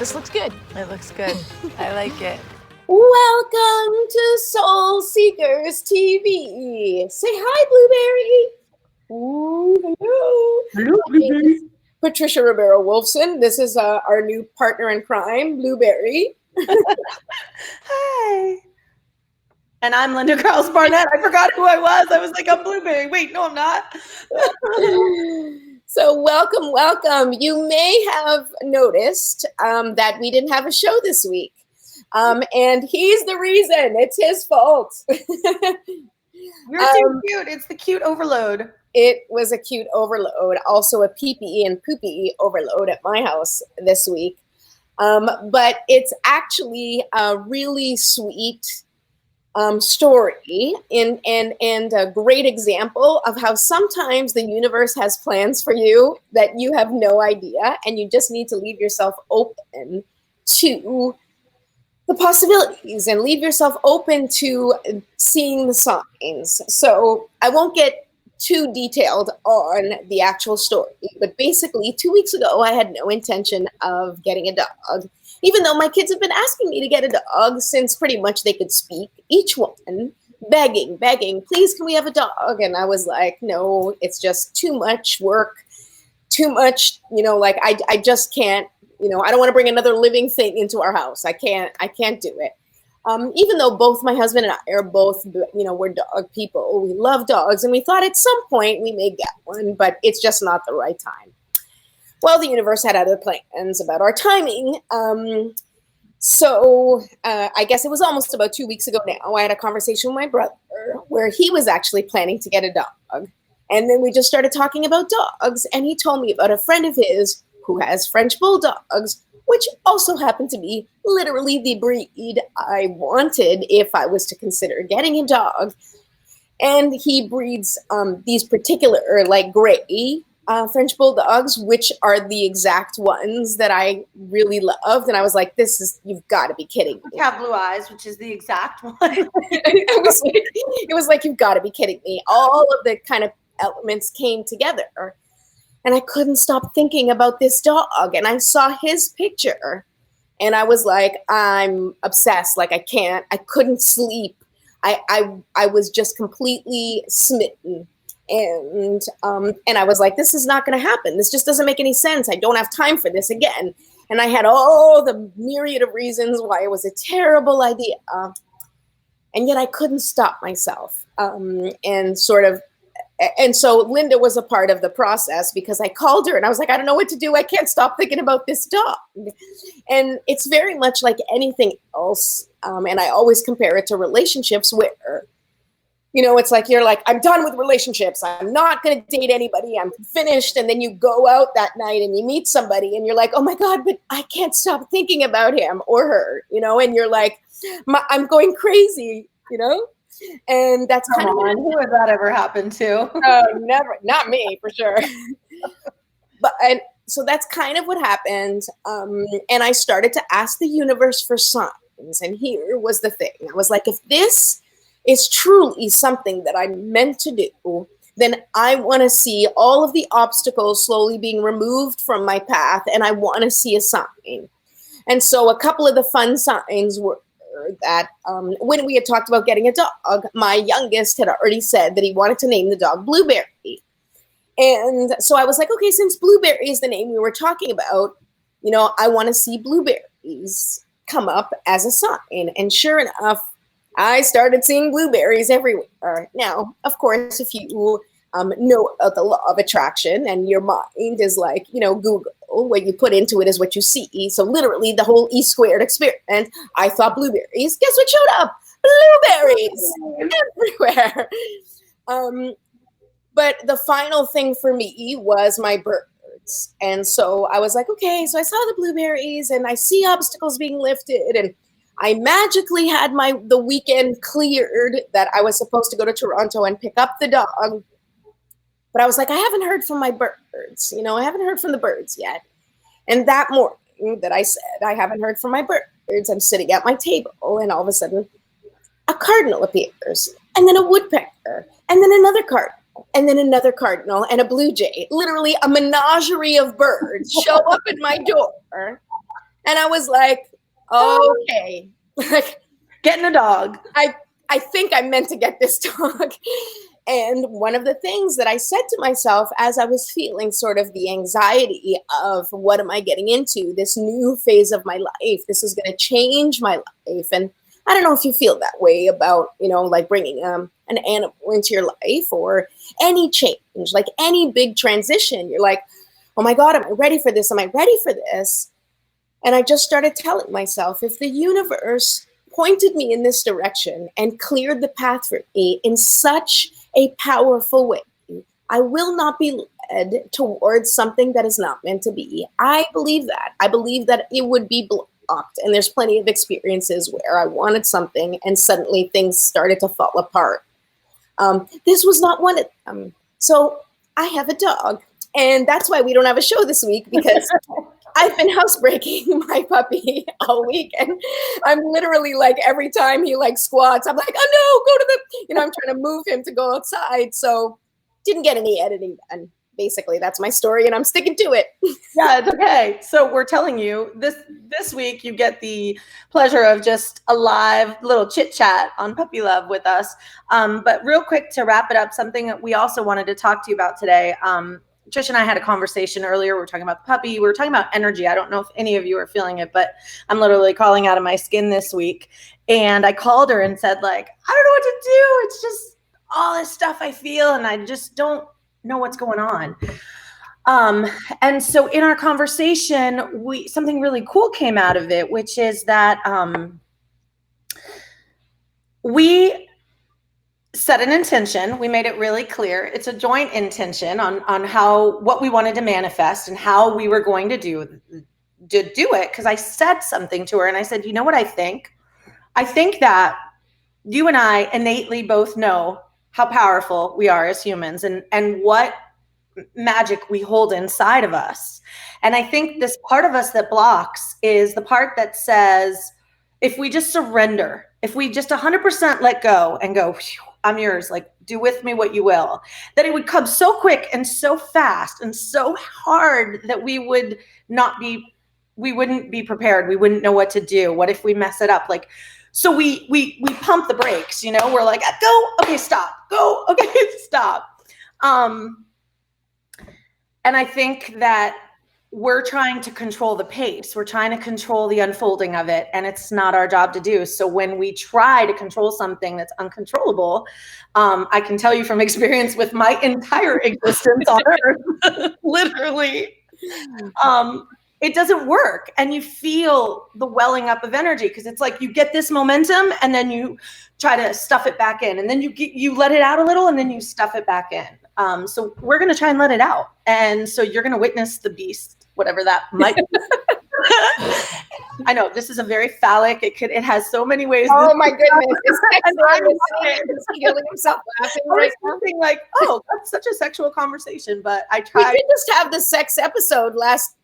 This looks good. It looks good. I like it. Welcome to Soul Seekers TV. Say hi, Blueberry. Ooh, hello. Hello, Blueberry. Patricia Romero-Wolfson. This is our new partner in crime, Blueberry. Hi. And I'm Linda Carls Barnett. I forgot who I was. I was like, I'm Blueberry. Wait, no, I'm not. So welcome. You may have noticed that we didn't have a show this week. And he's the reason. It's his fault. You're too cute. It's the cute overload. It was a cute overload. Also a pee-pee and poopy overload at my house this week. But it's actually a really sweet story and a great example of how sometimes the universe has plans for you that you have no idea, and you just need to leave yourself open to the possibilities and leave yourself open to seeing the signs. So I won't get too detailed on the actual story, but basically 2 weeks ago, I had no intention of getting a dog, even though my kids have been asking me to get a dog since pretty much they could speak, each one begging, please, can we have a dog? And I was like, no, it's just too much work, too much, like I just can't, I don't want to bring another living thing into our house. I can't do it. Even though both my husband and I are both, we're dog people. We love dogs. And we thought at some point we may get one, but it's just not the right time. Well, the universe had other plans about our timing. So I guess it was almost about 2 weeks ago now. I had a conversation with my brother where he was actually planning to get a dog. And then we just started talking about dogs. And he told me about a friend of his who has French bulldogs, which also happened to be literally the breed I wanted if I was to consider getting a dog. And he breeds these particular gray French bulldogs, which are the exact ones that I really loved. And I was like, you've got to be kidding me. Have blue eyes, which is the exact one. it was like, you've got to be kidding me. All of the kind of elements came together. And I couldn't stop thinking about this dog. And I saw his picture. And I was like, I'm obsessed. Like, I couldn't sleep. I was just completely smitten. And I was like, this is not going to happen. This just doesn't make any sense. I don't have time for this again. And I had all the myriad of reasons why it was a terrible idea. And yet I couldn't stop myself. And so Linda was a part of the process because I called her and I was like, I don't know what to do. I can't stop thinking about this dog. And it's very much like anything else. And I always compare it to relationships where, it's like, you're like, I'm done with relationships. I'm not going to date anybody. I'm finished. And then you go out that night and you meet somebody and you're like, oh my God, but I can't stop thinking about him or her, and you're like, I'm going crazy, And that's kind of who has that ever happened to? Never, not me for sure. So that's kind of what happened. And I started to ask the universe for signs. And here was the thing. I was like, if this is truly something that I'm meant to do, then I want to see all of the obstacles slowly being removed from my path. And I want to see a sign. And so a couple of the fun signs were that when we had talked about getting a dog, my youngest had already said that he wanted to name the dog Blueberry. And so I was like, okay, since Blueberry is the name we were talking about, I want to see blueberries come up as a sign. And sure enough, I started seeing blueberries everywhere. Now, of course, if you know the law of attraction and your mind is like, Google, what you put into it is what you see. So literally the whole E squared experiment, I thought blueberries. Guess what showed up? Blueberries everywhere. But the final thing for me was my birds. And so I was like, okay, so I saw the blueberries and I see obstacles being lifted. And I magically had the weekend cleared that I was supposed to go to Toronto and pick up the dog. But I was like, I haven't heard from my birds. I haven't heard from the birds yet. And that morning that I said, I haven't heard from my birds, I'm sitting at my table and all of a sudden a cardinal appears and then a woodpecker and then another cardinal and then another cardinal and a blue jay. Literally a menagerie of birds show up at my door. And I was like, okay, like Getting a dog. I think I meant to get this dog. And one of the things that I said to myself as I was feeling sort of the anxiety of what am I getting into, this new phase of my life, this is going to change my life. And I don't know if you feel that way about, like bringing an animal into your life or any change, like any big transition. You're like, oh my God, am I ready for this? Am I ready for this? And I just started telling myself, if the universe pointed me in this direction and cleared the path for me in such a powerful way, I will not be led towards something that is not meant to be. I believe that. I believe that it would be blocked. And there's plenty of experiences where I wanted something and suddenly things started to fall apart. This was not one of them. So I have a dog. And that's why we don't have a show this week, because I've been housebreaking my puppy all week, and I'm literally like, every time he like squats, I'm like, oh no, go to the, I'm trying to move him to go outside. So didn't get any editing done. Basically, that's my story, and I'm sticking to it. Yeah, it's okay. So we're telling you this week you get the pleasure of just a live little chit chat on puppy love with us. But real quick to wrap it up, something that we also wanted to talk to you about today. Trish and I had a conversation earlier. We were talking about the puppy. We were talking about energy. I don't know if any of you are feeling it, but I'm literally crawling out of my skin this week. And I called her and said, like, I don't know what to do. It's just all this stuff I feel, and I just don't know what's going on. And so in our conversation, something really cool came out of it, which is that we set an intention. We made it really clear. It's a joint intention on what we wanted to manifest and how we were going to do it. Because I said something to her, and I said, you know what I think? I think that you and I innately both know how powerful we are as humans and what magic we hold inside of us. And I think this part of us that blocks is the part that says, if we just surrender, if we just 100% let go and go, I'm yours, like, do with me what you will, that it would come so quick and so fast and so hard that we wouldn't be prepared. We wouldn't know what to do. What if we mess it up? Like, so we pump the brakes, we're like, go, okay, stop, go, okay, stop. And I think that we're trying to control the pace. We're trying to control the unfolding of it, and it's not our job to do. So when we try to control something that's uncontrollable, I can tell you from experience with my entire existence on Earth, literally, it doesn't work. And you feel the welling up of energy, because it's like you get this momentum and then you try to stuff it back in, and then you let it out a little and then you stuff it back in. So we're going to try and let it out. And so you're going to witness the beast, whatever that might be. I know this is a very phallic. It has so many ways. Oh my goodness! It's killing himself laughing right now. Like, oh, that's such a sexual conversation. But I tried. We did just have the sex episode last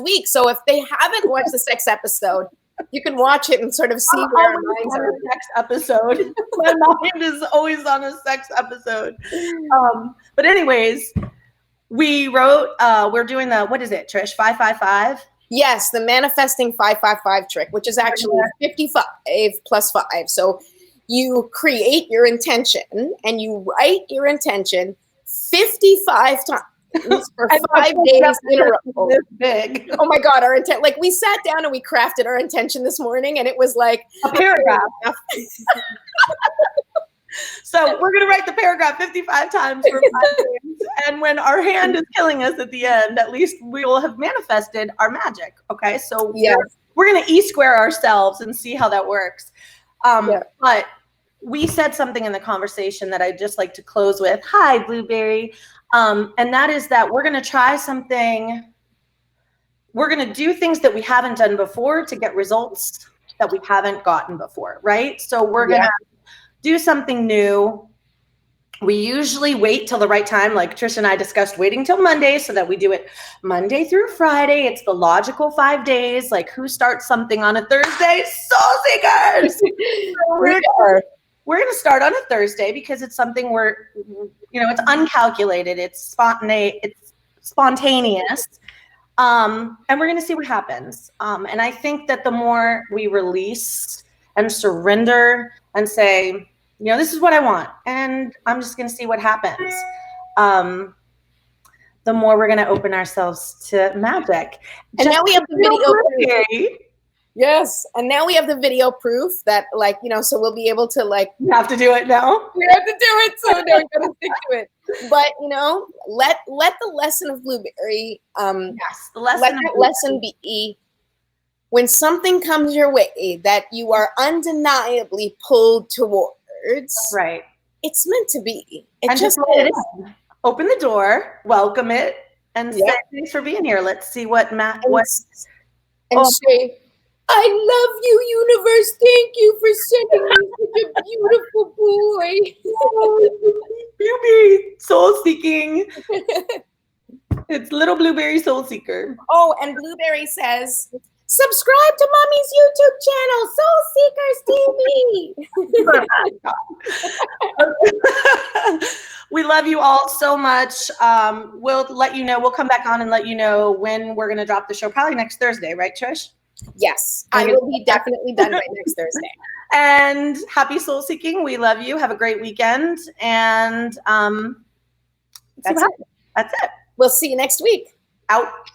week. So if they haven't watched the sex episode, you can watch it and sort of see where our minds are. Sex episode. My mind is always on a sex episode. But anyways, we wrote. We're doing the, what is it, Trish? 555. Yes, the manifesting 555 trick, which is actually 55 plus 5. So you create your intention and you write your intention 55 times for 5 days in a row. This big. Oh my God, our intent! Like, we sat down and we crafted our intention this morning, and it was like a paragraph. So we're going to write the paragraph 55 times for 5 days. And when our hand is killing us at the end, at least we will have manifested our magic. Okay. So we're going to E-square ourselves and see how that works. But we said something in the conversation that I'd just like to close with. Hi, Blueberry. And that is that we're going to try something. We're going to do things that we haven't done before to get results that we haven't gotten before. Right. So we're going to do something new. We usually wait till the right time. Like Trish and I discussed, waiting till Monday so that we do it Monday through Friday. It's the logical 5 days. Like, who starts something on a Thursday? Soul seekers. We're going to start on a Thursday because it's something it's uncalculated. It's spontaneous. And we're going to see what happens. And I think that the more we release and surrender and say, this is what I want, and I'm just going to see what happens, the more we're going to open ourselves to magic. And now we have the video proof. Yes. And now we have the video proof that, so we'll be able to, you have to do it now. We have to do it. So no, we're going to stick to it. But, let the lesson of Blueberry, yes, let that lesson be, when something comes your way that you are undeniably pulled towards, right? It's meant to be. It just is. Open the door, welcome it, and say thanks for being here. Let's see what say, I love you, universe. Thank you for sending me such a beautiful boy. Blueberry soul seeking. It's little Blueberry soul seeker. Oh, and Blueberry says, subscribe to Mommy's YouTube channel, Soul Seekers TV. We love you all so much. We'll let you know. We'll come back on and let you know when we're going to drop the show. Probably next Thursday, right, Trish? Yes, I will be definitely done by next Thursday. And happy soul seeking. We love you. Have a great weekend. And that's it. That's it. We'll see you next week. Out.